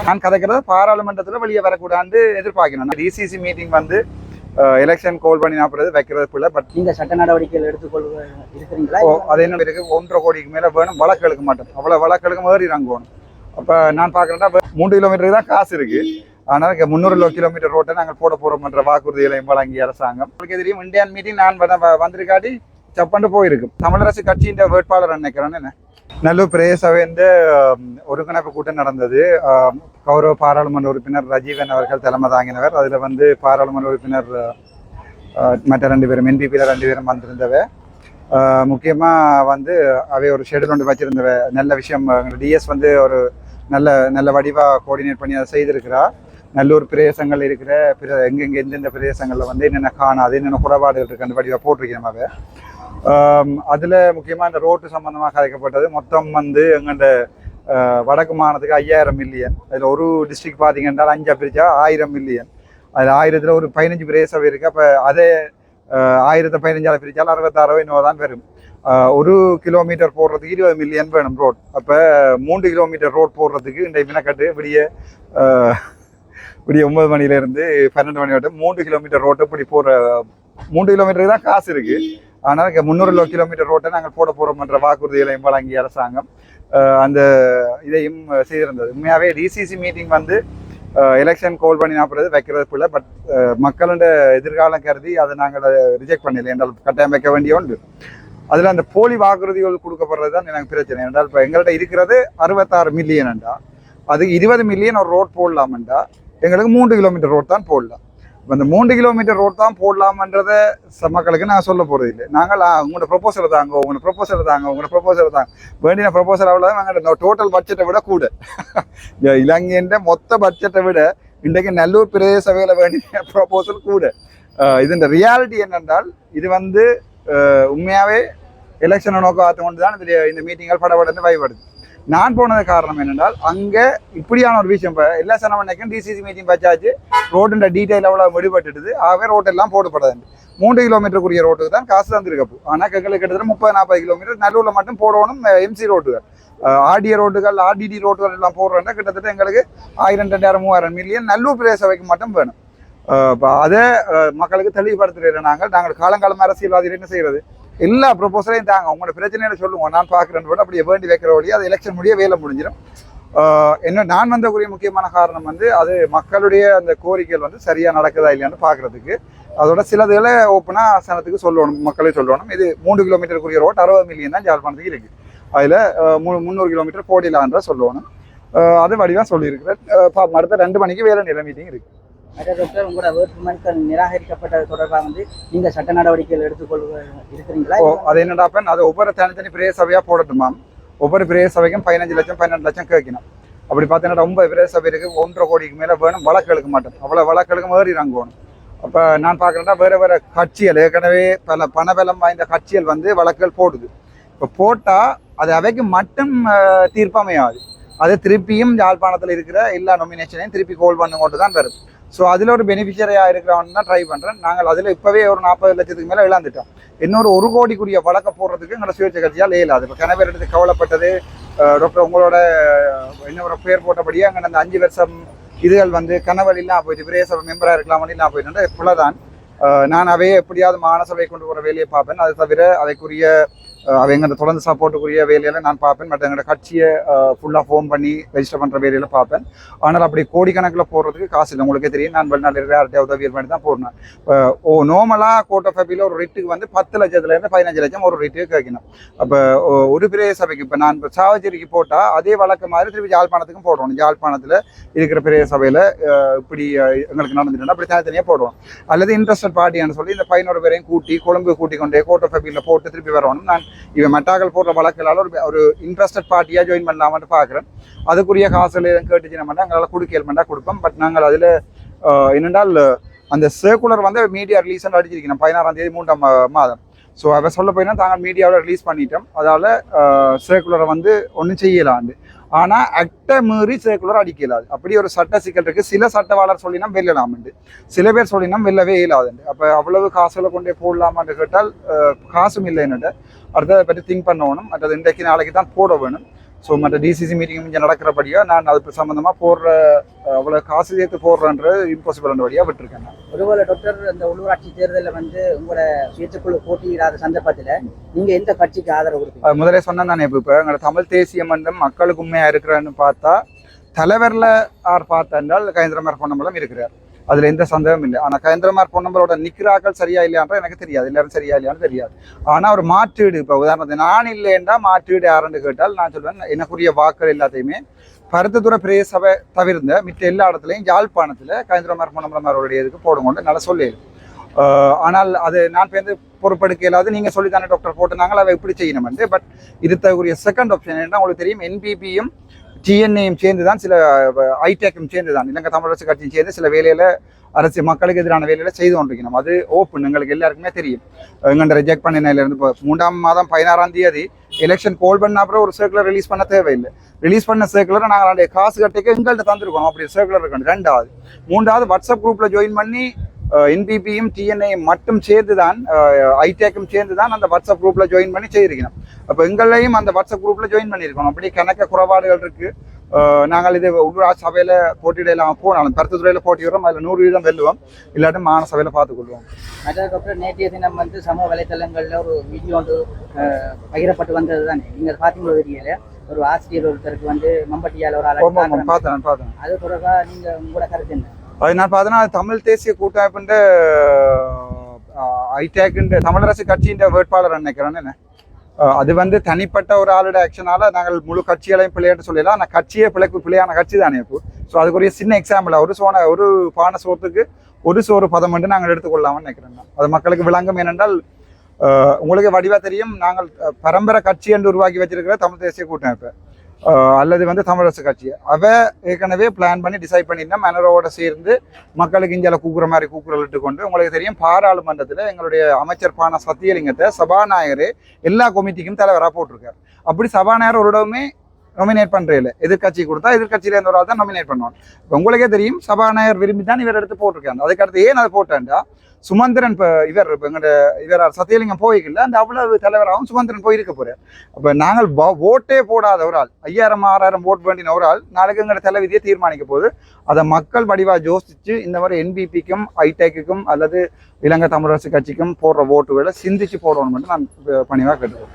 நான் கதைக்கிறது பாராளுமன்றத்தில் வெளியே வரக்கூடாது எதிர்பார்க்கிறேன். டிசிசி மீட்டிங் வந்து எலெக்ஷன் கோல் பண்ணி நாற்பது வைக்கிறது. பட் நீங்க சட்ட நடவடிக்கைகள் எடுத்துக்கொள்ள இருக்கிறீங்களா? அது என்ன இருக்கு, 1.5 கோடிக்கு மேல வேணும், வழக்கு எடுக்க மாட்டோம். அவ்வளவு வழக்கு எடுக்க ஏறி இறங்கணும். அப்ப நான் பாக்குறேன்னா 3 கிலோமீட்டருக்கு தான் காசு இருக்கு. ஆனால் 300 கிலோமீட்டர் ரோட்டை நாங்கள் போட போறோம்ன்ற வாக்குறுதிகளையும் வழங்கிய அரசாங்கம். உங்களுக்கு தெரியும், இந்தியன் மீட்டிங் நான் வந்திருக்காட்டி சப்பண்டு போயிருக்கும். தமிழரசு கட்சியின் வேட்பாளர் நினைக்கிறேன். என்ன நல்லூர் பிரதேச சபையில ஒருங்கிணைப்பு கூட்டம் நடந்தது. கௌரவ பாராளுமன்ற உறுப்பினர் ரஜீவன் அவர்கள் தலைமை தாங்கினவர். அதுல வந்து பாராளுமன்ற உறுப்பினர் மற்ற 2 பேரும் என்பிபியில் 2 பேரும் வந்திருந்தவ. முக்கியமா வந்து அவை ஒரு ஷெடியூல் ஒன்று வச்சிருந்தவ. நல்ல விஷயம், டிஎஸ் வந்து ஒரு நல்ல வடிவா கோஆர்டினேட் பண்ணி அதை செய்திருக்கிறா. நல்லூர் பிரதேசங்கள் இருக்கிற எங்கெங்க எந்தெந்த பிரதேசங்கள்ல வந்து என்னென்ன காணாது, என்னென்ன குறைபாடுகள் இருக்கு அந்த வடிவா போட்டிருக்கிறோம். அவை அதுல முக்கியமா இந்த ரோட்டு சம்பந்தமாக கதைக்கப்பட்டது. மொத்தம் வந்து எங்கண்ட வடக்கு மாநிலத்துக்கு 5000 மில்லியன். அதில் ஒரு டிஸ்ட்ரிக்ட் பார்த்தீங்கன்னா 5 பிரிச்சா 1000 மில்லியன். அதில் 1000 ஒரு 15 பிரதேச சபை இருக்கு. அப்போ அதே 1000 15 பிரிச்சாலும் 66 இன்னும் தான் வரும். 1 கிலோமீட்டர் போடுறதுக்கு 20 மில்லியன் வேணும் ரோட். அப்போ 3 கிலோமீட்டர் ரோட் போடுறதுக்கு இந்த மினக்கட்டு விடிய 9 மணிலேருந்து 12 மணி வரைக்கும் 3 கிலோமீட்டர் ரோட்டை இப்படி போடுற 3 கிலோமீட்டருக்கு தான் காசு இருக்கு. ஆனால் 300 கிலோமீட்டர் ரோட்டை நாங்கள் போட போறோம்ன்ற வாக்குறுதிகளையும் வழங்கிய அரசாங்கம் அந்த இதையும் செய்திருந்தது. உண்மையாகவே டிசிசி மீட்டிங் வந்து எலெக்ஷன் கோல் பண்ணி நாற்பது வைக்கிறது. பட் மக்களோட எதிர்காலம் கருதி அதை நாங்கள் ரிஜெக்ட் பண்ணல என்றால் கட்டாயம் வைக்க வேண்டிய உண்டு. அதில் அந்த போலி வாக்குறுதிகள் கொடுக்கப்படுறது தான் எனக்கு பிரச்சனை. என்றால் இப்போ எங்கள்கிட்ட இருக்கிறது 66 மில்லியன் என்றா, அதுக்கு 20 மில்லியன் ஒரு ரோட் போடலாம்ன்றா எங்களுக்கு 3 கிலோமீட்டர் ரோட் தான் போடலாம். இப்போ இந்த 3 கிலோமீட்டர் ரோட் தான் போடலாமன்றதை மக்களுக்கு நான் சொல்ல போகிறது இல்லை. நாங்கள் உங்களோட ப்ரொபோசல் தாங்க, உங்களோட ப்ரொபோசல் தாங்க வேண்டிய ப்ரொபோசல் அவ்வளோ எங்களோட டோட்டல் பட்ஜெட்டை விட கூட இலங்கையின் மொத்த பட்ஜெட்டை விட இன்றைக்கு நல்லூர் பிரதேச சபையில் வேண்டிய ப்ரொபோசல் கூட. இது இந்த ரியாலிட்டி என்னென்றால் இது வந்து உண்மையாகவே எலெக்ஷனை நோக்கம் கொண்டு தான் இந்த மீட்டிங்கள் படப்படந்து பயப்படுது. நான் போனது காரணம் என்னென்றால் அங்கே இப்படியான ஒரு விஷயம். இப்போ எல்லா சனவனைக்கும் டிசிசி மீட்டிங் வச்சாச்சு, ரோடுன்ற டீட்டெயில் அவ்வளோ விடுபட்டுடுது. ஆகவே ரோட்டெல்லாம் போடப்படாது. 3 கிலோமீட்டருக்குரிய ரோட்டுக்கு தான் காசு தந்துருக்கப்போ. ஆனால் எங்களுக்கு கிட்டத்தட்ட 30-40 கிலோமீட்டர் நல்லூரில் மட்டும் போடணும். எம்சி ரோட்டுகள், ஆர்டிஏ ரோட்டுகள், ஆர்டிடி ரோட்டுகள் எல்லாம் போடுறோன்னா கிட்டத்தட்ட எங்களுக்கு 1000, 2000, 3000 மில்லியன் நல்லூர் பிரதேச சபைக்கு மட்டும் வேணும். இப்போ அதை மக்களுக்கு தெளிவுபடுத்துகிற நாங்கள் காலங்காலம் அரசியல்வாதிகள் என்ன செய்கிறது, எல்லா ப்ரொபோசலையும் தாங்க, உங்களோட பிரச்சனையில சொல்லுவோம், நான் பார்க்குறேன் கூட அப்படியே வேண்டி வைக்கிற வழியாக அது எலெக்ஷன் முடிய வேலை முடிஞ்சிடும். என்ன நான் வந்தக்கூடிய முக்கியமான காரணம் வந்து அது மக்களுடைய அந்த கோரிக்கைகள் வந்து சரியாக நடக்குதா இல்லையான்னு பார்க்குறதுக்கு. அதோட சிலதுகளை ஓப்பனாக சனத்துக்கு சொல்லணும், மக்களே சொல்லணும். இது 3 கிலோமீட்டருக்குரிய ரோட் 60 மில்லியன் தான் ஜாழ்ப்பாணத்துக்கு இருக்குது. அதில் 300 கிலோமீட்டர் போடலான்ற சொல்லணும். அது வடிவாக சொல்லியிருக்கிறேன். அடுத்த 2 மணிக்கு வேலை நிலை மீட்டிங் இருக்குது. டாக்டர், உங்களோட வேட்புமனுக்கள் நிராகரிக்கப்பட்டது தொடர்பாக வந்து நீங்க சட்ட நடவடிக்கைகள் எடுத்துக்கொள்ள இருக்கிறீங்களா? அது என்னடாப்பன், அது ஒவ்வொரு தனித்தனி பிரதேச சபையா போடட்டுமா? ஒவ்வொரு பிரதேச சபைக்கும் 15 லட்சம் 12 லட்சம் கேட்கணும். அப்படி பார்த்தீங்கன்னா 9 பிரதேச சபை இருக்கு, 1.5 கோடிக்கு மேல வேணும், வழக்கு எடுக்க மாட்டோம். அவ்வளவு வழக்கு எடுக்க ஏறி இறங்கணும். அப்ப நான் பாக்குறேன்னா வேற கட்சிகள், ஏற்கனவே பல பணபலம் வாய்ந்த கட்சிகள் வந்து வழக்குகள் போடுது. இப்ப போட்டா அது அவைக்கு மட்டும் தீர்ப்பமையாது, அது திருப்பியும் யாழ்ப்பாணத்தில் இருக்கிற எல்லா நொமினேஷனையும் திருப்பி கோல் பண்ண கொண்டு தான் வரும். ஸோ அதில் ஒரு பெனிஃபிஷரியாக இருக்கிறவன் தான் ட்ரை பண்ணுறேன். நாங்கள் அதில் இப்போவே ஒரு 40 லட்சத்துக்கு மேலே இழந்துட்டோம். இன்னொரு 1 கோடிக்குரிய வழக்க போடுறதுக்கு எங்களை சுயேட்சை கட்சியால் இயலாது. இப்போ கனவேர் எடுத்து கவலைப்பட்டது டாக்டர், உங்களோட இன்னொரு பேர் போட்டபடியே அங்கே அந்த 5 வருஷம் இதுகள் வந்து கனவெல்லாம் போயிட்டு பிரதேச மெம்பராக இருக்கலாம்னு நான் போயிட்டு இப்போதான் நான் அவையே எப்படியாவது மாநசபை கொண்டு போகிற வேலையை பார்ப்பேன். அது தவிர அவைக்குரிய அவங்க தொடர்ந்து சப்போர்ட்டுக்குரிய வேலையில் நான் பார்ப்பேன். பட் எங்களோட கட்சியை ஃபுல்லாக ஃபோன் பண்ணி ரெஜிஸ்டர் பண்ணுற வேலையில் பார்ப்பேன். ஆனால் அப்படி கோடிக்கணக்கில் போடுறதுக்கு காசு இல்லை. உங்களுக்கே தெரியும், நான் வெளிநாட்டில் இருக்கிற யார்கிட்ட உதவியல் பண்ணி தான் போடணும். நார்மலாக கோர்ட் ஆஃப் அப்பீல் ஒரு ரிட்டுக்கு வந்து 10 லட்சத்துலேருந்து 15 லட்சம் ஒரு ரிட்டுக்கு கேட்கணும். அப்போ ஒரு பிரதேச சபைக்கு இப்போ நான் இப்போ சாவச்சேரிக்கு போட்டால் அதே வழக்கு மாதிரி திருப்பி யாழ்ப்பாணத்துக்கும் போடுவோம். யாழ்ப்பாணத்தில் இருக்கிற பிரதேச சபையில் இப்படி எங்களுக்கு நடந்துட்டுனா அப்படி தனித்தனியாக போடுவோம். அல்லது இன்ட்ரெஸ்டட் பார்ட்டின்னு சொல்லி இந்த 11 பேரையும் கூட்டி கொழும்பு கூட்டி கொண்டே கோர்ட் ஆஃப் அப்பீலில் போட்டு திருப்பி வரணும். நான் இவன் மெட்டாக்கள் போடுற வழக்கலால் ஒரு இன்ட்ரெஸ்டட் பார்ட்டியாக ஜாயின் பண்ணலாமான்னு பார்க்குறேன். அதுக்குரிய காசுகள் எதுவும் கேட்டுச்சுன்னா மட்டும் எங்களால் கொடுக்கல் கொடுப்போம். பட் நாங்கள் அதில் என்னென்றால் அந்த சர்க்குலர் வந்து மீடியா ரீலீஸ் அடிச்சிருக்கணும் 16ஆம் தேதி 3ஆம் மாதம். ஸோ அதை சொல்ல போயின்னா தாங்கள் மீடியாவில் ரிலீஸ் பண்ணிட்டோம். அதால் சர்க்குலரை வந்து ஒன்றும் செய்யலாண்டு. ஆனால் அக்டை மீறி சர்க்குலர் அடிக்கலாது. அப்படி ஒரு சட்ட சிக்கல் இருக்குது. சில சட்டவாளர் சொல்லினா வெல்லலாம்ண்டு, சில பேர் சொல்லினா வெல்லவே இயலாதுண்டு. அப்போ அவ்வளவு காசுகளை கொண்டே போடலாமான்னு கேட்டால் காசும் இல்லை. என்னட்ட அடுத்ததை பற்றி திங்க் பண்ணணும். அடுத்தது இன்றைக்கு நாளைக்கு தான் போட வேணும். ஸோ மற்ற டிசிசி மீட்டிங் இங்கே நடக்கிறபடியா நான் அது சம்மந்தமாக போடுற அவ்வளோ காசு சேர்த்து போடுறன்றது இம்பாசிபிள்ன்றபடியாக விட்டுருக்கேன் நான். ஒருவேளை டாக்டர் அந்த உள்ளூராட்சி தேர்தலில் வந்து உங்களோட சுயேட்சைக்குழு போட்டியிடாத சந்தர்ப்பத்தில் நீங்கள் எந்த கட்சிக்கு ஆதரவு கொடுப்பீங்க? முதலே சொன்னேன் தானே இப்போ எங்களோட தமிழ் தேசிய மன்றம் மக்களுக்கு உண்மையாக இருக்கிறான்னு பார்த்தா தலைவரில் யார் பார்த்தால் கயந்திரமார் பொன்னம்பலம் இருக்கிறார். அதில் எந்த சந்தேகமும் இல்லை. ஆனால் கயந்திரமார் பொன்னம்பலோட நிற்கிறாக்கள் சரியா இல்லையான்ற எனக்கு தெரியாது, எல்லாரும் சரியா இல்லையான்னு தெரியாது. ஆனால் ஒரு மாற்றீடு இப்போ உதாரணத்துக்கு நான் இல்லைன்னா மாற்றீடு யாருன்னு கேட்டால் நான் சொல்வேன் எனக்குரிய வாக்கள் எல்லாத்தையுமே பருத்தத்துறை பிரதேச சபை தவிர்ந்த மித்த எல்லா இடத்துலையும் யாழ்ப்பாணத்தில் கயந்திரமார் பொன்னம்பலம் அவருடைய இதுக்கு போடுங்கொண்டு நல்லா சொல்லிடு. ஆனால் அது நான் வந்து பொறுப்பெடுக்க இல்லாது நீங்கள் சொல்லித்தானே டாக்டர் போட்டுனாங்க அதை எப்படி செய்யணும்னு. பட் இதுக்குரிய செகண்ட் ஆப்ஷன் என்னன்னா உங்களுக்கு தெரியும் என்பிபியும் டிஎன்ஏயும் சேர்ந்து தான் சில ஐடெக்கும் சேர்ந்து தான் இலங்கை தமிழரசு கட்சியும் சேர்ந்து சில வேலையில் அரசு மக்களுக்கு எதிரான வேலையில் செய்து கொண்டிருக்கணும். அது ஓப்பன் எங்களுக்கு எல்லாருக்குமே தெரியும். எங்கள்கிட்ட ரிஜெக்ட் பண்ணினதுலேருந்து இப்போ 3ஆம் மாதம் 16ஆம் தேதி எலெக்ஷன் கோல் பண்ண அப்புறம் ஒரு சர்க்குலர் ரிலீஸ் பண்ண தேவையில்லை. ரிலீஸ் பண்ண சர்க்குலரை நாங்கள் அந்த காசு கட்டிக்க எங்கள்கிட்ட தந்துருக்கோம். அப்படி சர்க்குலர் இருக்கணும். 2வது 3வது வாட்ஸ்அப் குரூப்பில் ஜாயின் பண்ணி என்பிபியும் டிஎன்ஏயும் மட்டும் சேர்ந்து தான் ஐடெக்கும் சேர்ந்து தான் அந்த வாட்ஸ்அப் குரூப்பில் ஜாயின் பண்ணி செய்திருக்கணும். அப்போ எங்களையும் அந்த வாட்ஸ்அப் குரூப்பில் ஜாயின் பண்ணியிருக்கணும். அப்படி கணக்க குறைபாடுகள் இருக்குது. நாங்கள் இது உள்ளூராட்சி சபையில் போட்டியிடலாம் போனாலும் பருத்தத்துறையில் போட்டிடுறோம். அதில் 100% வெல்லுவோம், இல்லாட்டி மாநில சபையில் பார்த்துக்கொள்வோம். அதுக்கப்புறம் நேற்றைய தினம் வந்து சமூக வலைத்தளங்களில் ஒரு வீடியோ வந்து பகிரப்பட்டு வந்தது தானே, நீங்கள் பார்த்தீங்களோ தெரியல. ஒரு ஆசிரியர் ஒருத்தருக்கு வந்து மம்பட்டியால் ஒரு ஆள் பார்த்தேன். அது தொடர்பாக நீங்கள் உங்களோட கருத்து என்ன? அது நான் பார்த்தேன்னா தமிழ் தேசிய கூட்டமைப்புன்ற ஐடெக்குன்ற தமிழரசு கட்சியின் வேட்பாளர் நினைக்கிறேன்னு என்ன. அது வந்து தனிப்பட்ட ஒரு ஆளோட ஆக்ஷனால நாங்கள் முழு கட்சிகளையும் பிள்ளையாட்டு சொல்லலாம். ஆனால் கட்சியே பிள்ளையான கட்சி தானே இப்போ. ஸோ அதுக்குரிய சின்ன எக்ஸாம்பிள் ஒரு பானை சோத்துக்கு ஒரு சோறு பதம் வந்து நாங்கள் எடுத்துக்கொள்ளாமல் நினைக்கிறேன். அது மக்களுக்கு விளங்கும். ஏனென்றால் உங்களுக்கு வடிவா தெரியும், நாங்கள் பரம்பரை கட்சி என்று உருவாக்கி வச்சிருக்கிற தமிழ் தேசிய கூட்டமைப்பு அல்லது வந்து தமிழரசு கட்சி ஏற்கனவே பிளான் பண்ணி டிசைட் பண்ணியிருந்தோம். மனரோட சேர்ந்து மக்களுக்கு இந்தியாவில் கூக்குற மாதிரி கூக்குரல் இட்டு கொண்டு உங்களுக்கு தெரியும் பாராளுமன்றத்தில் எங்களுடைய அமைச்சர் பான சத்தியலிங்கத்தை சபாநாயகரே எல்லா கமிட்டிக்கும் தலைவராக போட்டிருக்காரு. அப்படி சபாநாயகர் ஒரு இடமே நாமினேட் பண்ணுறதில்ல. எதிர்கட்சி கொடுத்தா எதிர்கட்சியில இருந்த ஒரு ஆள் தான் நாமினேட் பண்ணுவாங்க. இப்போ உங்களுக்கே தெரியும் சபாநாயகர் விரும்பி தான் இவர் எடுத்து போட்டிருக்காங்க. அதுக்கடுத்து ஏன் அதை போட்டேன்டா சுமந்திரன் இப்போ இவர் சத்தியலிங்கம் போய்க்கல அந்த அவ்வளவு தலைவராகவும் சுமந்திரன் போயிருக்க போறார். அப்போ நாங்கள் ஓட்டே போடாத ஒரு ஆள் 5000 6000 ஓட் வேண்டின ஒரு ஆள் நாளைக்கு எங்களோட தலைவிதியை தீர்மானிக்க போது அதை மக்கள் வடிவா யோசிச்சு இந்த மாதிரி என்பிபிக்கும் ஐடெக்குக்கும் அல்லது இலங்கை தமிழரசு கட்சிக்கும் போடுற ஓட்டுகளை சிந்திச்சு போடணும் மட்டும் நான் பணிவாக கேட்டுக்கிறேன்.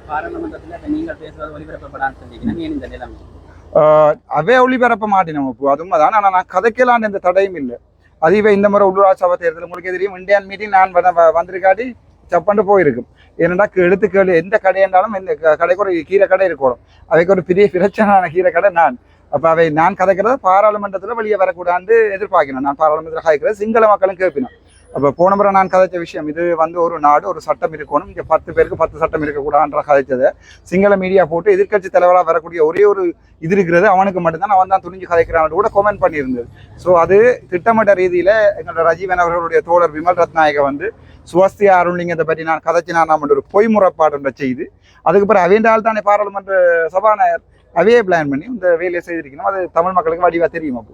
அவே ஒளிபரப்ப மாட்டினோம் இப்போ அது உண்மைதான். ஆனால் நான் கதைக்கலான்னு எந்த தடையும் இல்லை. அதுவே இந்த முறை உள்ளூராட்சி சபை தேர்தல் உங்களுக்கு தெரியும் இந்தியன் மீட்டிங் நான் வந்திருக்காட்டி சப்பண்டு போயிருக்கும். ஏன்னா எடுத்துக்கேளு எந்த கடை என்றாலும் இந்த கடைக்கு ஒரு கீரை கடை இருக்கணும். அவைக்கு ஒரு பெரிய பிரச்சனையான கீரை கடை நான். அப்போ அவை நான் கதைக்கிறத பாராளுமன்றத்தில் வெளியே வரக்கூடாது எதிர்பார்க்கணும். நான் பாராளுமன்றத்தில் கதைக்கிறது சிங்கள மக்களும் கேட்பினோம். அப்போ போன முறை நான் கதைச்ச விஷயம் இது வந்து ஒரு நாடு ஒரு சட்டம் இருக்கணும், இங்கே 10 பேருக்கு 10 சட்டம் இருக்கக்கூடாதுன்ற கதைச்சதை சிங்கள மீடியா போட்டு எதிர்கட்சி தலைவராக வரக்கூடிய ஒரே ஒரு இது இருக்கிறது அவனுக்கு மட்டும்தான் அவன் தான் துணிஞ்சு கதைக்கிறான்னு கூட கமெண்ட் பண்ணியிருந்தது. ஸோ அது திட்டமிட்ட ரீதியில் எங்களோட ரஜீவன் அவர்களுடைய தோழர் விமல் ரத்நாயக வந்து சுவஸ்தி அருள்லிங்கத்தை பற்றி நான் கதைச்சினா ஒரு பொய் முறைப்பாடுன்ற செய்து அதுக்கப்புறம் அவேண்டால் தானே பாராளுமன்ற சபாநாயகர் அவையே பிளான் பண்ணி இந்த வேலையை செய்திருக்கணும். அது தமிழ் மக்களுக்கு வடிவா தெரியும். அப்போ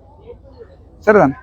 சரிதான்.